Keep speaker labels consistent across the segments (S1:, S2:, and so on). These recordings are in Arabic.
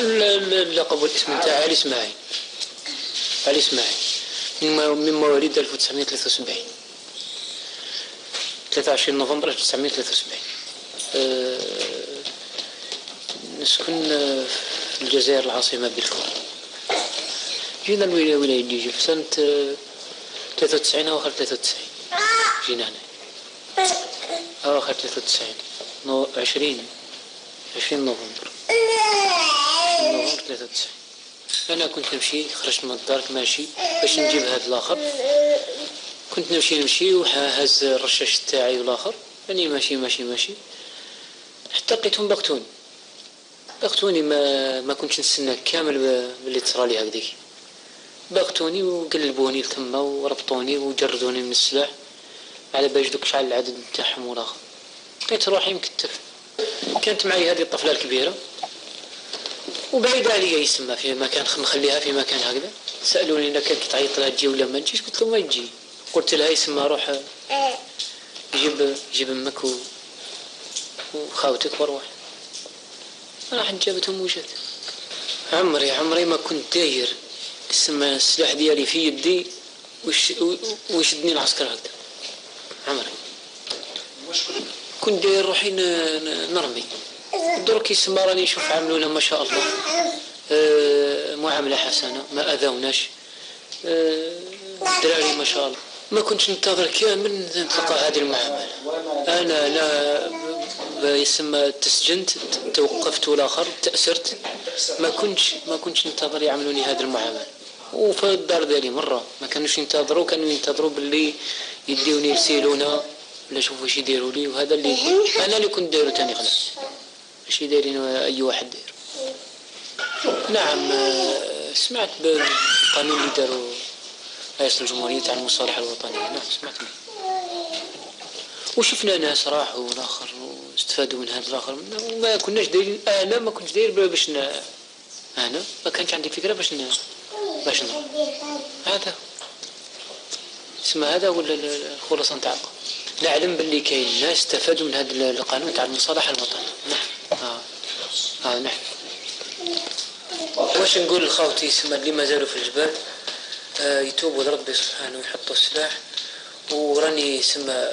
S1: اللقب والاسم نتاعي علي اسماعيل. علي اسماعيل من مواليد 1973، 23 نوفمبر 1973. نسكن في الجزائر العاصمة بلفور. جينا الولاية ديجي في سنة 93 أواخر 93 جينا هنا أواخر 93 20 نوفمبر 93. أنا كنت نمشي، خرجت من الدار ماشي باش نجيب هذا الآخر، كنت نمشي وهز الرشاش تاعي والآخر، يعني ماشي حتى لقيتهم بقتوني ما كنتش نستنى كامل باللي تصرالي هكذيك. بقتوني وقلبوني لتما وربطوني وجردوني من السلاح على باش دوك شحال العدد نتاعهم والاخر. لقيت روحي مكتف. كانت معي هذه الطفله الكبيره وبعيده عليا يسمى في مكان، نخليها في مكان هكذا. سالوني اذا كانت تعيط لها تجي ولا ما تجيش، قلت لهم ما تجي. قلت لها يسمى روح جيب امك وخاوتك وروح. راحت جابتهم وجات. عمري ما كنت داير يسمى السلاح ديالي في يدي ويشدني العسكر هكذا. عمري كنت داير روحي نرمي. درك يسمى راني نشوف عاملونا ما شاء الله معاملة حسنة، ما أذوناش الدراري ما شاء الله. ما كنتش ننتظر كامل نتلقى هذه المعاملة. أنا لا يسمى تسجنت، توقفت والآخر تأسرت، ما كنتش ننتظر يعملوني هذه المعاملة. وفي الدار ديالي مرة ما كانوش ينتظروا، كانوا ينتظروا باللي يديوني يرسلونا ولا شوفوا واش يديروا لي. وهذا اللي أنا اللي كنت دايره تاني خلاص، ماشي دايرين أي واحد داير. نعم سمعت بالقانون اللي داروا رئيس الجمهورية تاع المصالحة الوطنية. نعم سمعت به، وشفنا ناس راحوا والآخر واستفادوا من هذا الآخر. وما كناش دايرين، أنا ما كنتش داير باش أنا ما كانش عندي فكرة باش نروح. هذا اسمه هذا ولا الخلاصة نتاع نعلم باللي كاين ناس استفادوا من هذا القانون تاع المصالحة الوطنية. نعم نعم. واش نقول لخوتي يسمى اللي مازالوا في الجبال يتوبوا لربي سبحانه ويحطوا السلاح. وراني يسمى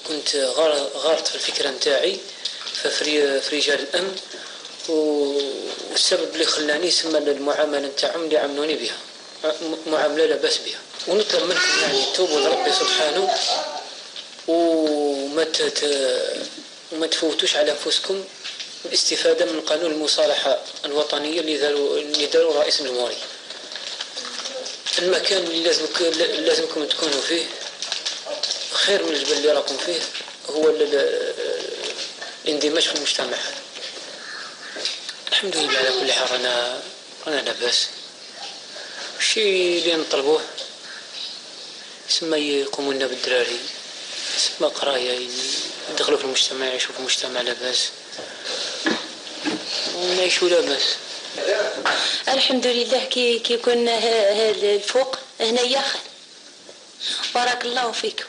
S1: كنت غارت في الفكرة نتاعي في رجال الأمن، والسبب اللي خلاني يسمى المعاملة نتاعهم اللي عملوني بها معاملة لا بأس بها. ونطلب منكم يعني توبوا لربي سبحانه وما تفوتوش على أنفسكم الاستفادة من قانون المصالحة الوطنية اللي داروا رئيس الجمهورية. المكان اللي لازمكم تكونوا فيه خير من الجبل اللي راكم فيه هو الاندماج في المجتمع. الحمد لله على كل حال رانا لاباس. الشيء اللي نطلبوه يسمى يقوموا لنا بالدراري، يسمى قرايه، يدخلوا في المجتمع، يعيشوا في المجتمع لاباس ونعيشوا لاباس.
S2: الحمد لله كي كنا هذا الفوق هنا ياخر. بارك الله فيكم.